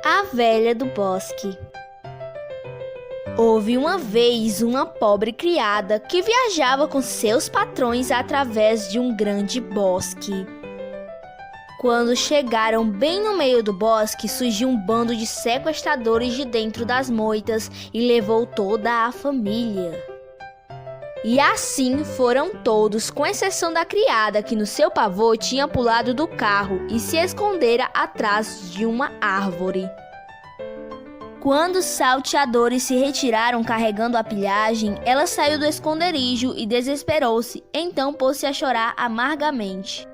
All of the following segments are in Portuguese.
A velha do bosque. Houve uma vez uma pobre criada que viajava com seus patrões através de um grande bosque. Quando chegaram bem no meio do bosque, surgiu um bando de sequestradores de dentro das moitas e levou toda a família. E assim foram todos, com exceção da criada, que no seu pavor tinha pulado do carro e se escondera atrás de uma árvore. Quando os salteadores se retiraram carregando a pilhagem, ela saiu do esconderijo e desesperou-se, então pôs-se a chorar amargamente.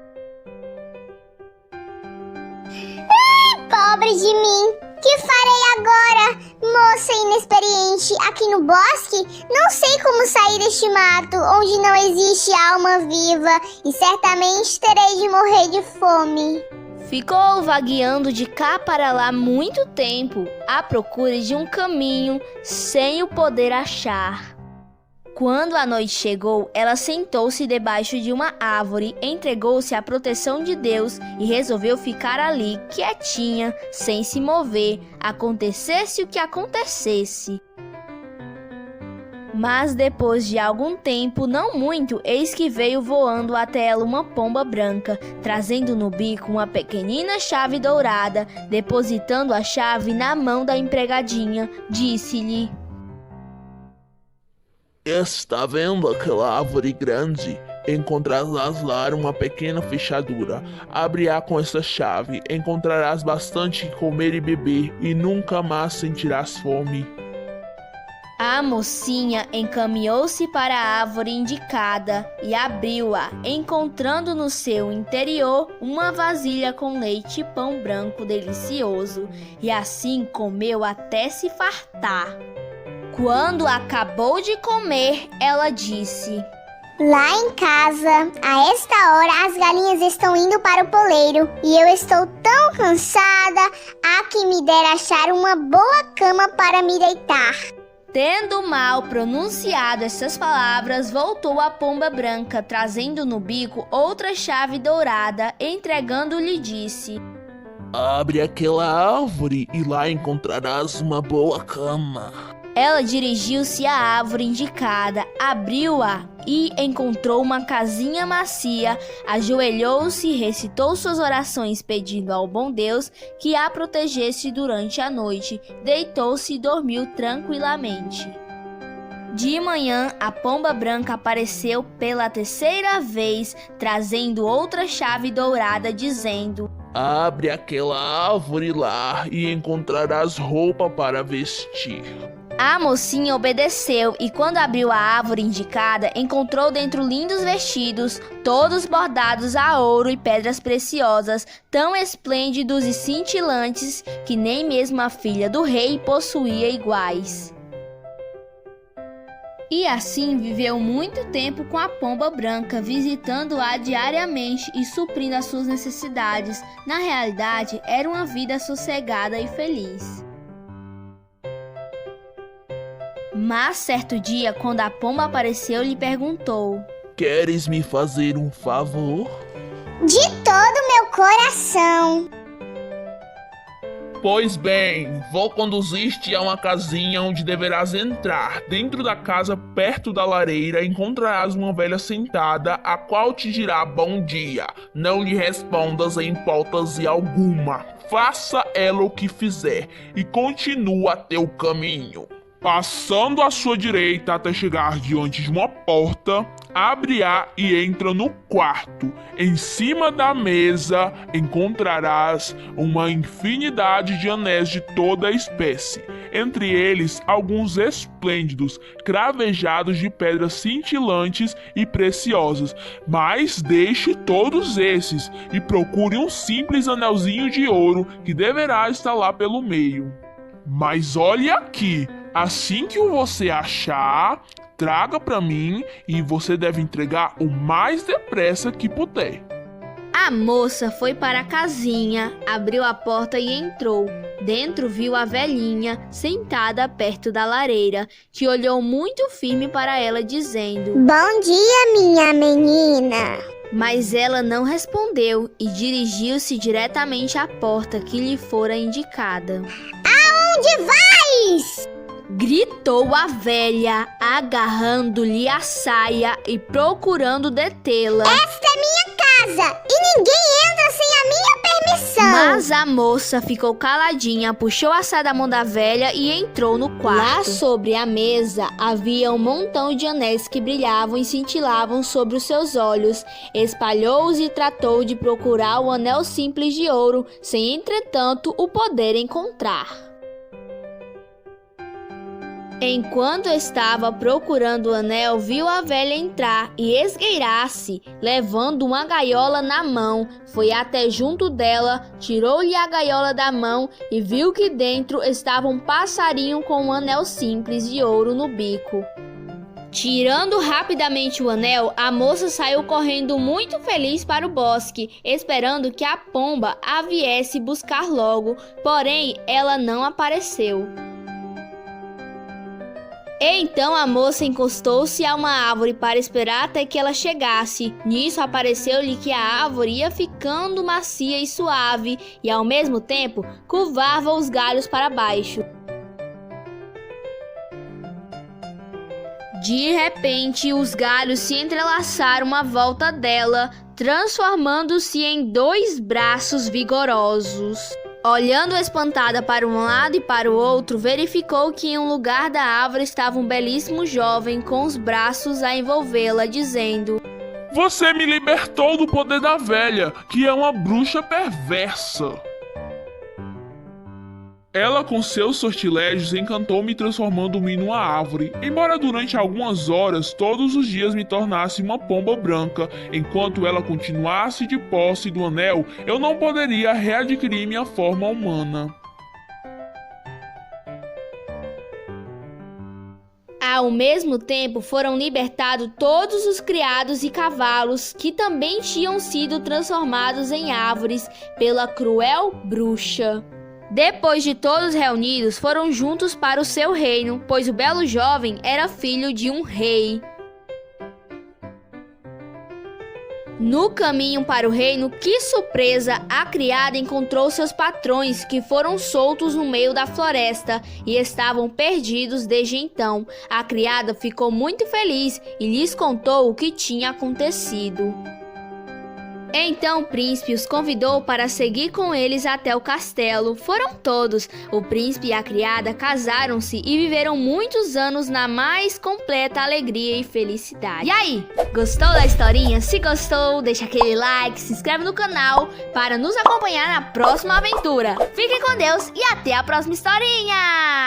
Pobre de mim! Que farei agora, moça inexperiente, aqui no bosque? Não sei como sair deste mato, onde não existe alma viva, e certamente terei de morrer de fome. Ficou vagueando de cá para lá muito tempo, à procura de um caminho, sem o poder achar. Quando a noite chegou, ela sentou-se debaixo de uma árvore, entregou-se à proteção de Deus e resolveu ficar ali, quietinha, sem se mover, acontecesse o que acontecesse. Mas depois de algum tempo, não muito, eis que veio voando até ela uma pomba branca, trazendo no bico uma pequenina chave dourada. Depositando a chave na mão da empregadinha, disse-lhe: Está vendo aquela árvore grande? Encontrarás lá uma pequena fechadura. Abre-a com essa chave, encontrarás bastante que comer e beber, e nunca mais sentirás fome. A mocinha encaminhou-se para a árvore indicada e abriu-a, encontrando no seu interior uma vasilha com leite e pão branco delicioso, e assim comeu até se fartar. Quando acabou de comer, ela disse: Lá em casa, a esta hora, as galinhas estão indo para o poleiro e eu estou tão cansada, há que me dera achar uma boa cama para me deitar. Tendo mal pronunciado essas palavras, voltou a pomba branca, trazendo no bico outra chave dourada, entregando-lhe disse: Abre aquela árvore e lá encontrarás uma boa cama. Ela dirigiu-se à árvore indicada, abriu-a e encontrou uma casinha macia, ajoelhou-se e recitou suas orações pedindo ao bom Deus que a protegesse durante a noite, deitou-se e dormiu tranquilamente. De manhã, a pomba branca apareceu pela terceira vez, trazendo outra chave dourada, dizendo: Abre aquela árvore lá e encontrarás roupa para vestir. A mocinha obedeceu e quando abriu a árvore indicada, encontrou dentro lindos vestidos, todos bordados a ouro e pedras preciosas, tão esplêndidos e cintilantes que nem mesmo a filha do rei possuía iguais. E assim viveu muito tempo com a pomba branca, visitando-a diariamente e suprindo as suas necessidades. Na realidade, era uma vida sossegada e feliz. Mas certo dia, quando a pomba apareceu, lhe perguntou: Queres me fazer um favor? De todo meu coração. Pois bem, vou conduzir-te a uma casinha onde deverás entrar. Dentro da casa, perto da lareira, encontrarás uma velha sentada, a qual te dirá bom dia. Não lhe respondas em hipótese alguma. Faça ela o que fizer e continua teu caminho. Passando à sua direita até chegar diante de uma porta, abre-a e entra no quarto. Em cima da mesa encontrarás uma infinidade de anéis de toda a espécie, entre eles alguns esplêndidos, cravejados de pedras cintilantes e preciosas. Mas deixe todos esses e procure um simples anelzinho de ouro que deverá estar lá pelo meio. Mas olhe aqui, assim que você achar, traga para mim e você deve entregar o mais depressa que puder. A moça foi para a casinha, abriu a porta e entrou. Dentro viu a velhinha sentada perto da lareira, que olhou muito firme para ela, dizendo: Bom dia, minha menina. Mas ela não respondeu e dirigiu-se diretamente à porta que lhe fora indicada. Onde vais? Gritou a velha, agarrando-lhe a saia e procurando detê-la. Esta é minha casa e ninguém entra sem a minha permissão. Mas a moça ficou caladinha, puxou a saia da mão da velha e entrou no quarto. Lá sobre a mesa havia um montão de anéis que brilhavam e cintilavam sobre os seus olhos. Espalhou-os e tratou de procurar o anel simples de ouro, sem entretanto o poder encontrar. Enquanto estava procurando o anel, viu a velha entrar e esgueirar-se, levando uma gaiola na mão. Foi até junto dela, tirou-lhe a gaiola da mão e viu que dentro estava um passarinho com um anel simples de ouro no bico. Tirando rapidamente o anel, a moça saiu correndo muito feliz para o bosque, esperando que a pomba a viesse buscar logo, porém ela não apareceu. Então a moça encostou-se a uma árvore para esperar até que ela chegasse. Nisso apareceu-lhe que a árvore ia ficando macia e suave e ao mesmo tempo curvava os galhos para baixo. De repente, os galhos se entrelaçaram à volta dela, transformando-se em 2 braços vigorosos. Olhando espantada para um lado e para o outro, verificou que em um lugar da árvore estava um belíssimo jovem com os braços a envolvê-la, dizendo: Você me libertou do poder da velha, que é uma bruxa perversa. Ela, com seus sortilégios, encantou-me transformando-me numa árvore, embora durante algumas horas, todos os dias me tornasse uma pomba branca. Enquanto ela continuasse de posse do anel, eu não poderia readquirir minha forma humana. Ao mesmo tempo, foram libertados todos os criados e cavalos que também tinham sido transformados em árvores pela cruel bruxa. Depois de todos reunidos, foram juntos para o seu reino, pois o belo jovem era filho de um rei. No caminho para o reino, que surpresa! A criada encontrou seus patrões, que foram soltos no meio da floresta e estavam perdidos desde então. A criada ficou muito feliz e lhes contou o que tinha acontecido. Então o príncipe os convidou para seguir com eles até o castelo. Foram todos. O príncipe e a criada casaram-se e viveram muitos anos na mais completa alegria e felicidade. E aí, gostou da historinha? Se gostou, deixa aquele like, se inscreve no canal para nos acompanhar na próxima aventura. Fiquem com Deus e até a próxima historinha!